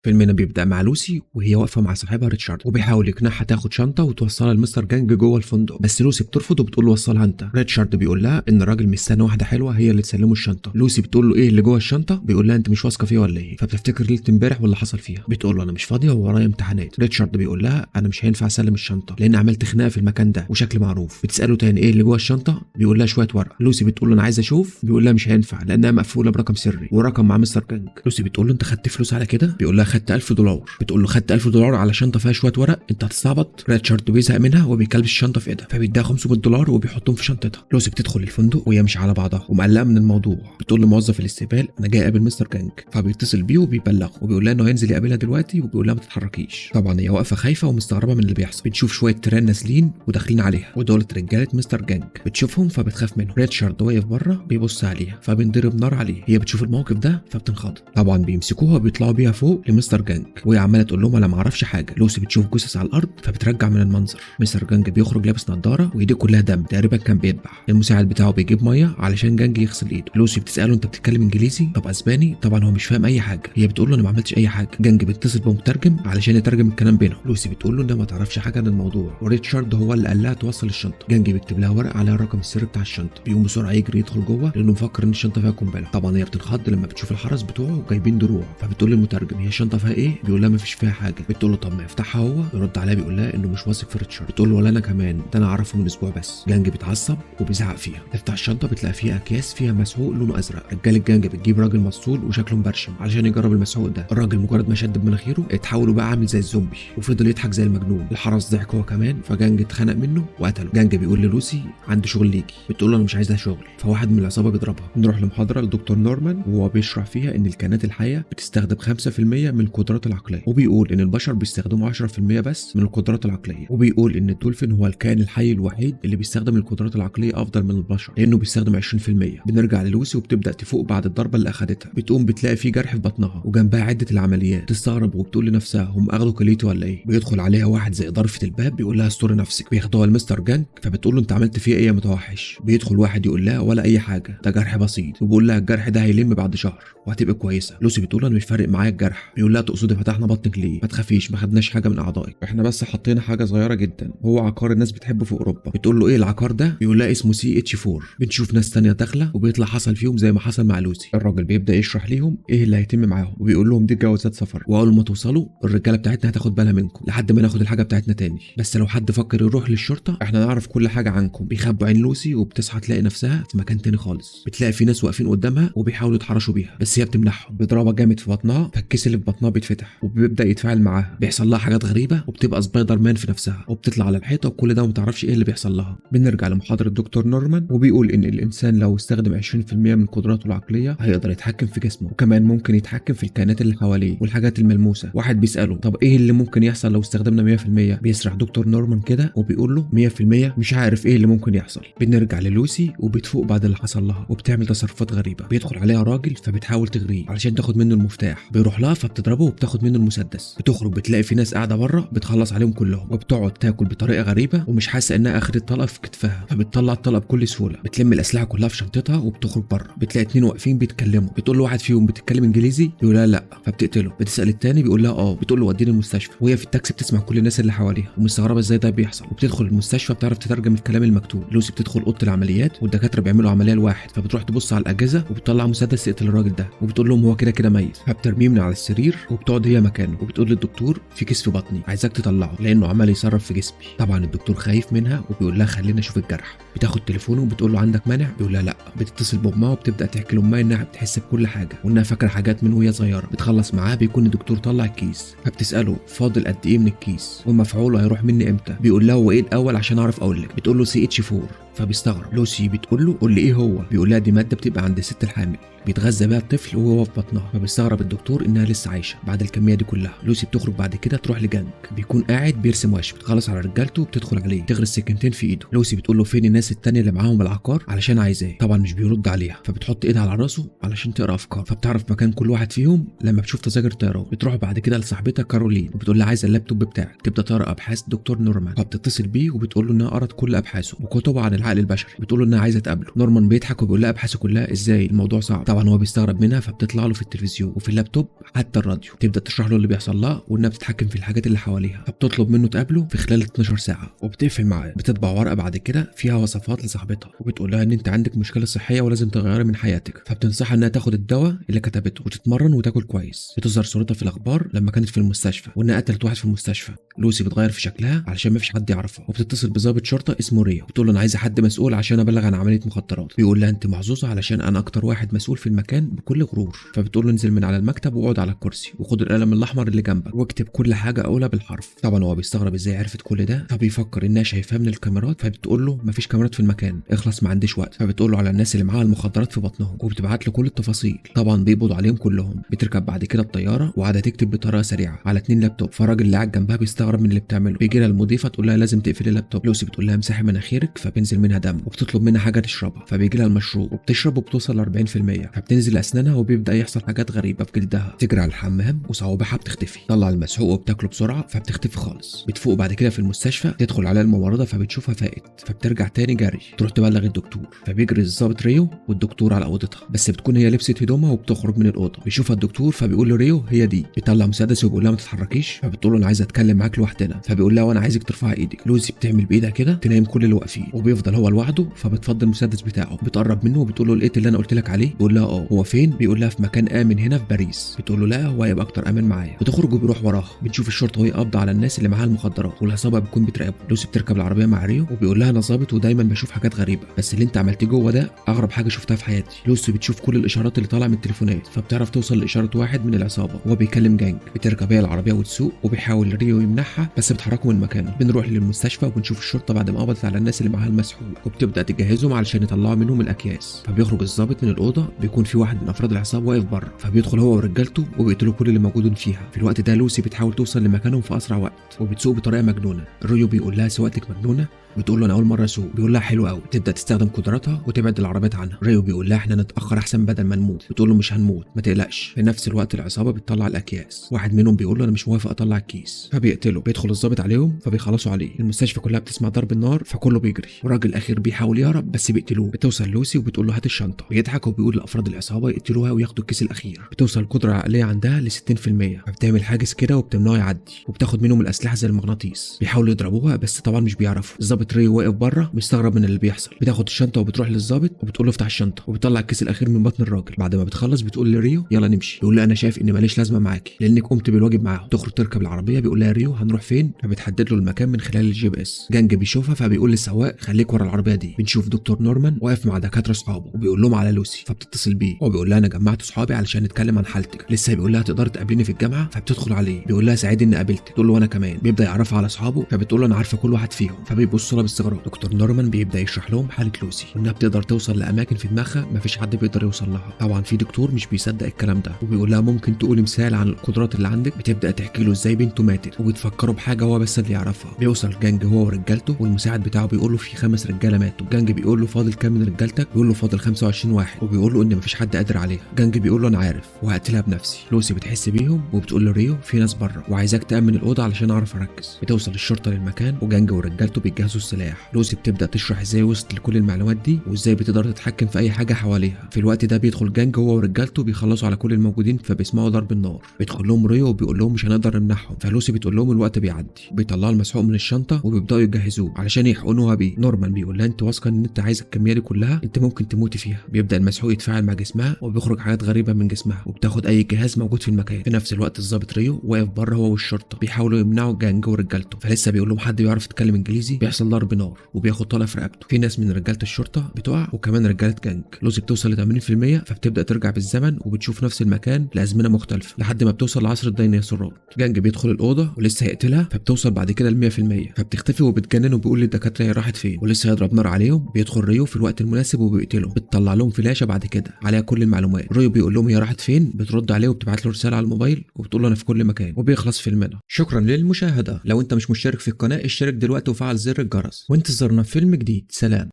فيلمنا بيبدأ مع لوسي وهي واقفة مع صاحبها ريتشارد وبيحاول يقنعها تاخد شنطة وتوصلها لمستر جانج جوه الفندق، بس لوسي بترفض وبتقول له وصلها انت. ريتشارد بيقول لها ان الراجل مستني واحدة حلوة هي اللي تسلمه الشنطة. لوسي بتقول له ايه اللي جوه الشنطة؟ بيقول لها انت مش واثقة فيها ولا ايه؟ فبتفتكر ليلة امبارح واللي حصل فيها. بتقول له انا مش فاضية وورايا امتحانات. ريتشارد بيقول لها انا مش هينفع اسلم الشنطة لان عملت خناقة في المكان ده وشكل معروف. بتسأله تاني ايه اللي جوه الشنطة؟ بيقول لها شوية ورق. لوسي بتقول له انا عايزة اشوف. بيقول لها مش هينفع لانها مقفولة برقم سري ورقم مع مستر جانج. لوسي بتقول له انت خدت فلوس على كده؟ بيقول لها خدت $1000. بتقول له خدت $1000 على شنطه فيها شويه ورق؟ انت هتستعبط. ريتشارد بيزهق منها وبيكلبش الشنطه في ايدها فبيديها $500 وبيحطهم في شنطتها. لوسي بتدخل الفندق وهي مش على بعضها ومقلقه من الموضوع. بتقول لموظف الاستقبال انا جاي اقابل مستر جانج، فبيتصل بيه وبيبلغه وبيقول لها انه هينزل يقابلها دلوقتي وبيقول لها ما تتحركيش. طبعا هي واقفه خايفه ومستغربه من اللي بيحصل. بنشوف شويه تيران نازلين وداخلين عليها ودول رجاله مستر جانج. بتشوفهم فبتخاف منهم. ريتشارد واقف بره بيبص عليها فبينضرب نار عليه. هي بتشوف الموقف ده فبتنخض. طبعا بيمسكوها وبيطلعوا بيها فوق لمستر جانج وهي عماله تقول لهم انا ما اعرفش حاجه. لوسي بتشوف جثث على الارض فبترجع من المنظر. مستر جانج بيخرج لابس نظاره وايديه كلها دم، تقريبا كان بيذبح. المساعد بتاعه بيجيب ميه علشان جانج يغسل ايده. لوسي بتساله انت بتتكلم انجليزي؟ طب اسباني؟ طبعا هو مش فاهم اي حاجه. هي بتقول له انا ما عملتش اي حاجه. جانج بيتصل بمترجم علشان يترجم الكلام بينهم. لوسي بتقول له انت ما تعرفش حاجه عن الموضوع وريتشارد هو اللي قال لها توصل الشنطه. جانج بيكتب لها ورق عليها الرقم السري بتاع الشنطه. بيقوم بسرعه يجري يدخل جوه لانه مفكر ان الشنطه فيها قنبله. طبعا هي بتنخض لما بتشوف الحرس بتوعه جايبين دروع فبتقول للمترجم هي الشنطه فيها ايه؟ بيقول لها ما فيش فيها حاجه. بتقول له طب ما يفتحها هو. يرد عليها بيقول لها انه مش واثق في ريتشارد. بتقول له ولا انا كمان، ده انا اعرفه من اسبوع بس. جانج بيتعصب وبيزعق فيها. تفتح الشنطه بتلاقي فيها اكياس فيها مسحوق لونه ازرق. رجاله جانج بتجيب راجل مسطول وشكله مبرشم علشان يجرب المسحوق ده. الراجل مجرد ما شد بمناخيره اتحول وبقى عامل زي الزومبي وفضل يضحك زي المجنون. الحرس ضحك هو كمان فجانج اتخنق منه وقتله. جانج بيقول للوسي عندي شغل ليكي. بتقول له انا مش عايزها شغل. فواحد من العصابه بيضربها. نروح لمحاضره لدكتور نورمان وهو بيشرح فيها ان الكائنات الحيه بتستخدم 5% من القدرات العقليه، وبيقول ان البشر بيستخدموا 10% بس من القدرات العقليه، وبيقول ان الدولفين هو الكائن الحي الوحيد اللي بيستخدم القدرات العقليه افضل من البشر لانه بيستخدم 20%. بنرجع للوسي وبتبدا تفوق بعد الضربه اللي اخدتها. بتقوم بتلاقي في جرح في بطنها وجنبها عده العمليات. تستغرب وبتقول لنفسها هم اخدوا كليتي ولا ايه؟ بيدخل عليها واحد زي ضرفه الباب بيقول لها استوري نفسك. بياخدوها لمستر جانج فبتقول له انت عملت فيها ايه يا متوحش؟ بيدخل واحد يقول لها ولا اي حاجه، ده جرح بسيط، وبيقول لها الجرح ده هيلم بعد شهر وهتبقى كويسه. لوسي بتقول انا مش فارق معايا الجرح. بيقول لها تقصدي فتحنا بطنك ليه؟ ما تخافيش ما خدناش حاجه من اعضائك، احنا بس حطينا حاجه صغيره جدا، هو عقار الناس بتحبه في اوروبا. بتقول له ايه العقار ده؟ بيقول لها اسمه CH4. بنشوف ناس تانية داخله وبيطلع حصل فيهم زي ما حصل مع لوسي. الراجل بيبدا يشرح ليهم ايه اللي هيتم معاهم وبيقول لهم دي جوازات سفر، واول ما توصلوا الرجاله بتاعتنا هتاخد بالها منكم لحد ما ناخد الحاجه بتاعتنا تاني، بس لو حد فكر يروح للشرطه احنا نعرف كل حاجه عنكم. بيخبوا عين لوسي وبتصحى تلاقي نفسها في مكان تاني خالص. بتلاقي في ناس واقفين قدامها وبيحاولوا يتحرشوا بيها بس هي بتمنعهم. بيضربها جامد في بطنها فالكيس اللي في بطنها بيتفتح وبيبدا يتفاعل معاها. بيحصل لها حاجات غريبه وبتبقى سبايدر مان في نفسها وبتطلع على الحيطه وكل ده وما تعرفش ايه اللي بيحصل لها. بنرجع لمحاضره الدكتور نورمان وبيقول ان الانسان لو استخدم 20% من قدراته العقليه هيقدر يتحكم في جسمه وكمان ممكن يتحكم في الكائنات اللي حواليه والحاجات الملموسه. واحد بيساله طب ايه اللي ممكن يحصل لو استخدمنا 100%؟ بيسرح دكتور نورمان كده وبيقول له 100% مش عارف ايه اللي ممكن يحصل. بنرجع للوسي وبتفوق بعد اللي حصل لها وبتعمل تصرفات غريبه. بيدخل عليها راجل فبتحاول تغريه علشان تاخد منه المفتاح. بيروح لها فبتضربه وبتاخد منه المسدس. بتخرج بتلاقي في ناس قاعده بره بتخلص عليهم كلهم وبتقعد تاكل بطريقه غريبه ومش حاسه انها اخدت طلقه في كتفها فبتطلع الطلقه بكل سهوله. بتلم الاسلحه كلها في شنطتها وبتخرج بره. بتلاقي اتنين واقفين بيتكلموا. بتقول له واحد فيهم بتتكلم انجليزي؟ بيقول لها لا فبتقتله. بتسال التاني بيقول لها اه. بتقول له وديني المستشفى. وهي في التاكسي بتسمع كل الناس اللي حواليها ومستغربه ازاي ده بيحصل وبتدخل المستشفى بتعرف تترجم الكلام المكتوب. لوسي بتدخل اوضه العمليات والدكاتره بيعملوا عمليه لواحد فبتروح تبص على الاجهزه وبتطلع مسدس تقتل الراجل ده وبتقول لهم هو كده كده ميت. فبترميه من على السرير وبتقعد هي مكانه وبتقول للدكتور في كيس في بطني عايزاك تطلعه لانه عمال يصرف في جسمي. طبعا الدكتور خايف منها وبيقول لها خلينا اشوف الجرح. بتاخد تليفونه وبتقول له عندك مانع؟ بيقول لها لا. بتتصل بامها وبتبدا تحكي لامها انها بتحس بكل حاجه وانها فاكره حاجات من وهي صغيره. بتخلص معاه بيكون الدكتور طلع الكيس فبتساله فاضل قد ايه من الكيس والمفعول هيروح مني امتى؟ بيقول لها هو ايه الاول عشان اعرف اقول لك. بتقول له CH4 فبيستغرب. لوسي بتقول له قول لي ايه هو؟ بيقول لها دي ماده بتبقى عند الست الحامل بيتغذى بيها الطفل وهو في بطنها. فبيستغرب الدكتور انها لسه عايشه بعد الكميه دي كلها. لوسي بتخرج بعد كده تروح لجانج بيكون قاعد بيرسم وش. بتخلص على رجالته وبتدخل عليه تغرس سكينتين في ايده. لوسي بتقول له فين الناس التانية اللي معاهم العقار علشان عايزاه. طبعا مش بيرد عليها فبتحط ايدها على راسه علشان تقرا افكار فبتعرف مكان كل واحد فيهم لما بتشوف تذاكر طيران. بتروح بعد كده لصاحبتها كارولين وبتقول لها عايزه اللابتوب بتاعك. تبدا تقرا ابحاث دكتور نورمان فبتتصل بيه وبتقول له انها قرت كل ابحاثه وكتبه عن العقل البشري. بتقول له انها عايزه تقابله. نورمان بيضحك وبيقول لها ابحاثه كلها ازاي؟ الموضوع صعب. طبعا هو بيستغرب منها فبتطلع له في التلفزيون وفي اللابتوب حتى الراديو، تبدا تشرح له اللي بيحصل لها وانها بتتحكم في الحاجات اللي حواليها، فبتطلب منه تقابله في خلال 12 ساعه وبتقفل معاه. بتطبع ورقه بعد كده فيها وصفات لصاحبتها وبتقول لها ان انت عندك مشكله صحيه ولازم تغيري من حياتك، فبتنصحها انها تاخد الدواء اللي كتبته وتتمرن وتاكل كويس. بتظهر صورتها في الاخبار لما كانت في المستشفى وانها قتلت واحد في المستشفى. لوسي بتغير في شكلها علشان ما فيش حد يعرفها وبتتصل بضابط شرطه اسمه ريو، بتقول له انا عايزه حد مسؤول عشان ابلغ عن عمليه مخدرات. بيقول لها انت محظوظه علشان انا اكتر واحد مسؤول في المكان بكل غرور. فبتقول له انزل من على المكتب واقعد على الكرسي وخد القلم الاحمر اللي جنبك واكتب كل حاجه اقولها بالحرف. طبعا هو بيستغرب ازاي عرفت كل ده، فبيفكر انها شايفاه من الكاميرات، فبتقول له مفيش كاميرات في المكان، اخلص ما عنديش وقت. فبتقول له على الناس اللي معاها المخدرات في بطنهم وبتبعت له كل التفاصيل. طبعا بيقبض عليهم كلهم. بتركب بعد كده الطياره وقاعده تكتب بطريقه سريعه على 2 لابتوب. فالراجل اللي قاعد جنبها بيستغرب من اللي بتعمله. بيجي لها المضيفه تقول لها لازم تقفلي اللابتوب. لوسي بتقول لها امسحي مناخيرك، فبينزل منها دم وبتطلب منها حاجه تشربها. فبيجي لها المشروب وبتشرب وبتوصل ل 40%، فبتنزل اسنانها وبيبدا يحصل حاجات غريبه في جلدها. تجري على الحمام وصوابعها بتختفي. طلع المسحوق وبتاكله بسرعه فبتختفي خالص. بتفوق بعد كده في المستشفى، تدخل عليها الممرضه فبتشوفها فاقت، فبترجع تاني جري تروح تبلغ الدكتور. فبيجري الضابط ريو والدكتور على اوضتها، بس بتكون هي لبست هدومها وبتخرج من الاوضه. بيشوفها الدكتور فبيقول له ريو هي دي. بيطلع مسدس وبيقول لها ما تتحركيش، فبتقول له انا عايزه اتكلم معاك لوحدنا. فبيقول لها وانا عايزك ترفعي ايدك. لوسي بتعمل بايدها كده تنام كل اللي واقفين وبيفضل هو لوحده. فبتفضل المسدس بتاعه، بتقرب منه وبتقول له لقيت اللي انا قلت لك عليه؟ بيقول لها اه. هو فين؟ بيقول لها في مكان امن هنا في باريس. بتقول له لا هو هيبقى اكتر امان معايا. بتخرج وبيروح وراها. بنشوف الشرطه وهي قابضه على الناس اللي معاها المخدرات والعصابه بتكون بتراقبه. لوسي بتركب العربيه مع ريو وبيقول لها انا ظابط ودايما بشوف حاجات غريبه، بس اللي انت عملتيه جوه ده اغرب حاجه شفتها في حياتي. لوسي بتشوف كل الاشارات اللي طالعه من التليفونات، فبتعرف توصل لاشاره واحد من العصابه وهو بيكلم جانج. بتركب هي العربيه وتسوق وبيحاول ريو يمنعها بس بتحركه من مكانه. بنروح للمستشفى وبنشوف الشرطه بعد ما قبضت على الناس اللي معاها المسحوق وبتبدا تجهزهم علشان يطلعوا منهم الاكياس. فبيخرج الضابط من الاوضه، بيكون في واحد من افراد العصابه واقف بره، فبيدخل هو ورجالته وبيقتلوا كل اللي موجودين فيها. في الوقت ده لوسي بتحاول توصل لمكانهم في اسرع وقت وبتسوق بطريقه مجنونه. ريو بيقول لها سواقتك مجنونه. بتقول له انا اول مره اسوق. بيقول لها حلو قوي. تبدا تستخدم قدراتها وتبعد العربيات عنها. ريو بيقول لها احنا نتاخر احسن بدل ما نموت. بتقول له مش هنموت ما تقلقش. في نفس الوقت العصابه بتطلع الاكياس. واحد منهم بيقول له انا مش موافق اطلع الكيس، فبيقتله. بيدخل الضابط عليهم فبيخلصوا عليه. المستشفى كلها بتسمع ضرب النار فكله بيجري، والراجل الاخير بيحاول يهرب بس بيقتلوه. بتوصل لوسي وبتقول له هات الشنطه. بيضحك وبيقول لافراد العصابه يقتلوها وياخدوا الكيس الاخير. بتوصل القدره العقليه عندها ل 60%، فبتعمل حاجز كده وبتمنعه يعدي وبتاخد منهم الاسلحه زي المغناطيس. بيحاولوا يضربوها بس طبعا مش بيعرفوا. الضابط ريو واقف بره مستغرب من اللي بيحصل. بتاخد الشنطه وبتروح للضابط وبتقول له افتح الشنطه وبتطلع الكيس الاخير من بطن الراجل. بعد ما بتخلص بتقول لريو يلا نمشي. يقول لها انا شايف ان ماليش لازمه معاكي لانك قمت بالواجب معاهم. تخرج تركب العربيه. بيقول لها ريو هنروح فين؟ فبتحدد له المكان من خلال الجي بي اس. جانج بيشوفها فبيقول للسواق خليك ورا العربيه دي. بنشوف دكتور نورمان واقف مع دكاتره اصحابه وبيقول لهم على لوسي، فبتتصل بيه وبيقول لها انا جمعت اصحابي علشان نتكلم عن حالتك. لسه بيقول لها تقدر تقابليني في الجامعه، فبتدخل عليه. بيقول لها سعيد اني قابلتك. تقول له وانا كمان. بيبدا يعرفها على اصحابه، فبتقول له انا عارفه كل واحد فيهم. فبيبص لها باستغراب. دكتور نورمان بيبدا يشرح لهم حاله لوسي وانها بتقدر توصل لاماكن في دماغها مفيش حد بيقدر يوصل لها. طبعا في دكتور مش بيصدق الكلام ده وبيقول لها ممكن تقولي مثال عن القدرات اللي عندك. بتبدا تحكي له ازاي بنته ماتت وبتفكره بحاجه هو بس اللي يعرفها. بيوصل جانج هو ورجالته والمساعد بتاعه بيقول له في 5 رجاله ماتوا. جانج بيقول له فاضل كام من رجالتك؟ بيقول له فاضل 25 واحد وبيقول له ان مفيش حد قادر عليها. جانج بيقول له انا عارف وهقتلها بنفسي. لوسي بتحس بيهم وبتقول لريو في ناس بره وعايزاك تامن الاوضه علشان اعرف اركز. بتوصل الشرطه للمكان وجانج ورجالته بيجهزوا السلاح. لوسي بتبدا تشرح ازاي وصلت لكل المعلومات دي وازاي بتقدر تتحكم في اي حاجه حواليها. في الوقت ده بيدخل جانج هو ورجالته بيخلصوا على كل الموجودين فبيسمعوا ضرب النار. بيدخل لهم ريو وبيقول لهم مش هنقدر نمنعهم. فلوسي بتقول لهم الوقت بيعدي. بيطلعوا المسحوق من الشنطه وبيبداوا يجهزوه علشان يحقنوها بيه. نورمان بيقول لها انت واثقه ان انت عايزه الكميه دي كلها؟ انت ممكن تموتي فيها. بيبدا المسحوق يتفاعل مع جسمها وبيخرج حاجات غريبه من جسمها وبتاخد اي جهاز موجود في المكان. في نفس الوقت الضابط ريو واقف بره هو والشرطه بيحاولوا يمنعوا جانج ورجالته. فلسه بيقول لهم حد بيعرف يتكلم انجليزي؟ بيحصل ضرب نار وبياخد طلقه في رقبته. في ناس من رجاله الشرطه بتقع وكمان رجاله جانج. لوسي بتوصل ل 80% فبتبدا ترجع بالزمن وبتشوف نفس المكان لازمنه مختلفه لحد ما بتوصل لعصر الديناصورات. جانج بيدخل الاوضه ولسه هيقتلها فبتوصل بعد كده ل 100% فبتختفي وبتجنن وبيقول للدكاتره هي راحت فين ولسه هيضرب نار عليهم. بيدخل ريو في الوقت المناسب وبيقتلهم. بتطلع لهم فلاشه بعد كده عليها كل المعلومات. ريو بيقول لهم هي راحت فين، بترد عليه وبتبعت له رساله على الموبايل وبتقول له انا في كل مكان وبيخلص فيلمنا. شكرا للمشاهده. لو انت مش مشترك في القناه اشترك دلوقتي وفعل زر الجرس وانتظرنا في فيلم جديد. سلام.